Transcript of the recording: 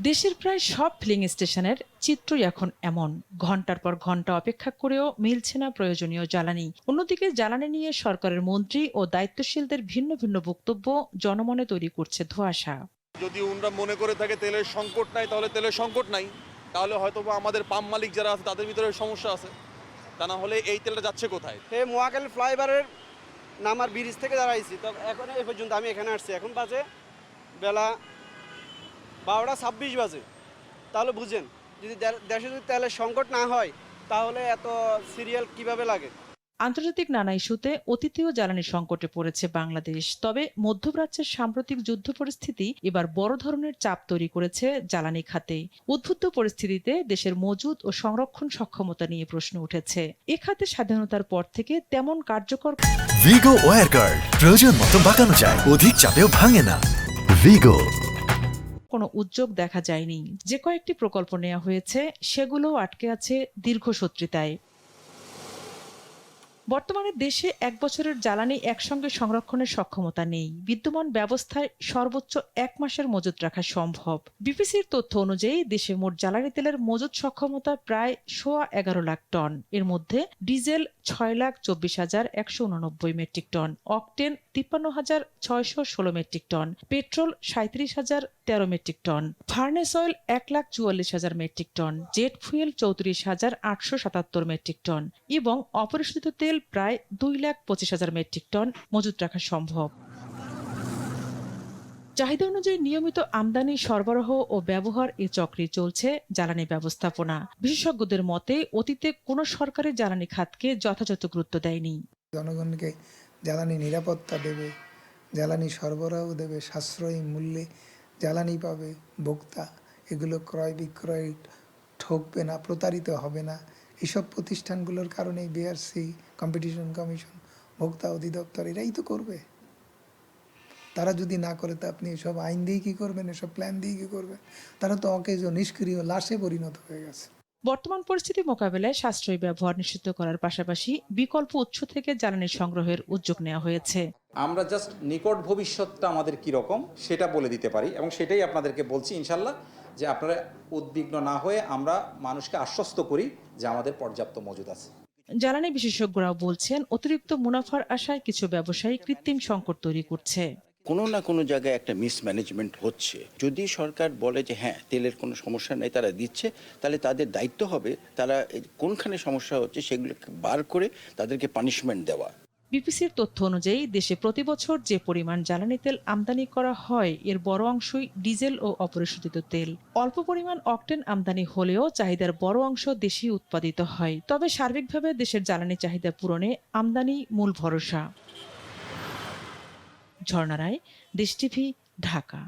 দেশের প্রায় সব ফিলিং স্টেশনের চিত্রই এখন এমন। ঘন্টার পর ঘন্টা অপেক্ষা করেও মিলছে না প্রয়োজনীয় জ্বালানি। অন্যদিকে জ্বালানি নিয়ে সরকারের মন্ত্রী ও দায়িত্বশীলদের ভিন্ন ভিন্ন বক্তব্য জনমনে তৈরি করছে ধোঁয়াশা। যদি ওনরা মনে করে থাকে তেলের সংকট নাই, তাহলে তেলের সংকট নাই। তাহলে হয়তো আমাদের পাম্প মালিক যারা আছে তাদের ভিতরে সমস্যা আছে। তা না হলে এই তেলটা যাচ্ছে কোথায়? মহাখালী ফ্লাইওভারের নামার ব্রিজ থেকে দাঁড়াইছি, তো এখন এই পর্যন্ত আমি এখানে আসছি। এখন বাজে বেলা 12:26 বাজে। তাহলে বুঝেন, যদি দেশে যদি তেলের সংকট না হয় তাহলে এত সিরিয়াল কিভাবে লাগে। আন্তর্জাতিক নানা ইস্যুতে অতীতেও জ্বালানি সংকটে পড়েছে বাংলাদেশ। তবে মধ্যপ্রাচ্যের সাম্প্রতিক যুদ্ধ পরিস্থিতি এবার বড় ধরনের চাপ তৈরি করেছে জ্বালানি খাতে। উদ্বুদ্ধ পরিস্থিতিতে দেশের মজুত ও সংরক্ষণ সক্ষমতা নিয়ে প্রশ্ন উঠেছে। এ খাতে স্বাধীনতার পর থেকে তেমন কার্যকর ভিগো ওয়্যার গার্ড প্রয়োজন মতো বাঁকানো যায়, অধিক চাপেও ভাঙে না। ভিগো কোনো উদ্যোগ দেখা যায়নি। যে কয়েকটি প্রকল্প নেওয়া হয়েছে সেগুলোও আটকে আছে দীর্ঘসূত্রিতায়। বর্তমানে দেশে 1 বছরের জ্বালানি একসঙ্গে সংরক্ষণের সক্ষমতা নেই। বিদ্যমান ব্যবস্থায় সর্বোচ্চ 1 মাসের মজুত রাখা সম্ভব। বিপিসির তথ্য অনুযায়ী দেশে মোট জ্বালানি তেলের মজুত সক্ষমতা প্রায় 11.5 লাখ টন। এর মধ্যে diesel 6,24,189 metric ton, octane 53,616 metric ton, petrol 37,013 metric ton, furnace oil 1,44,000 metric ton, jet fuel 34,877 metric ton এবং অপরিশোধিত তেল প্রায় 2,25,000 মেট্রিক টন মজুত রাখা সম্ভব। চাহিদা অনুযায়ী নিয়মিত আমদানি, সরবরাহ ও ব্যবহার এ চক্রে চলছে জ্বালানি ব্যবস্থাপনা। বিশেষজ্ঞদের মতে অতীতে কোনো সরকারি জ্বালানি খাতকে যথাযথ গুরুত্ব দেয়নি। জনগণকে জ্বালানি নিরাপত্তা দেবে, জ্বালানি সরবরাহ দেবে, সাশ্রয়ী মূল্যে জ্বালানি পাবে ভোক্তা, এগুলো ক্রয় বিক্রয় ঠকবে না, প্রতারিত হবে না। এসব প্রতিষ্ঠানগুলোর কারণেই বিআরসি, কম্পিটিশন কমিশন, ভোক্তা অধিদপ্তর এরাই তো করবে। তারা যদি না করে তা আপনি এসব আইন দিয়ে কী করবেন, এসব প্ল্যান দিয়ে কী করবেন? তারা তো অকেজো নিষ্ক্রিয় লাশে পরিণত হয়ে গেছে। বর্তমান পরিস্থিতি মোকাবেলায় সাশ্রয়ী ব্যবহার নিশ্চিত করার পাশাপাশি বিকল্প উৎস থেকে জ্বালানি সংগ্রহের উদ্যোগ নেওয়া হয়েছে। আমরা জাস্ট নিকট ভবিষ্যৎটা আমাদের কি রকম সেটা বলে দিতে পারি, এবং সেটাই আপনাদেরকে বলছি ইনশাল্লাহ, যে আপনারা উদ্বিগ্ন না হয়ে আমরা মানুষকে আশ্বস্ত করি যে আমাদের পর্যাপ্ত মজুদ আছে। জ্বালানি বিশেষজ্ঞরাও বলছেন অতিরিক্ত মুনাফার আশায় কিছু ব্যবসায়ী কৃত্রিম সংকট তৈরি করছে। কোনো না কোনো জায়গায় একটা মিসম্যানেজমেন্ট হচ্ছে। যদি সরকার বলে যে হ্যাঁ তেলের কোনো সমস্যা নেই, তারা দিচ্ছে, তাহলে তাদের দায়িত্ব হবে তারা কোনখানে সমস্যা হচ্ছে সেগুলোকে বার করে তাদেরকে পানিশমেন্ট দেওয়া। বিপিসির তথ্য অনুযায়ী দেশে প্রতি বছর যে পরিমাণ জ্বালানি তেল আমদানি করা হয় এর বড় অংশই ডিজেল ও অপরিশোধিত তেল। অল্প পরিমাণ অকটেন আমদানি হলেও চাহিদার বড় অংশ দেশেই উৎপাদিত হয়। তবে সার্বিকভাবে দেশের জ্বালানি চাহিদা পূরণে আমদানি মূল ভরসা। ঝর্ণা রায়, দেশ টিভি, ঢাকা।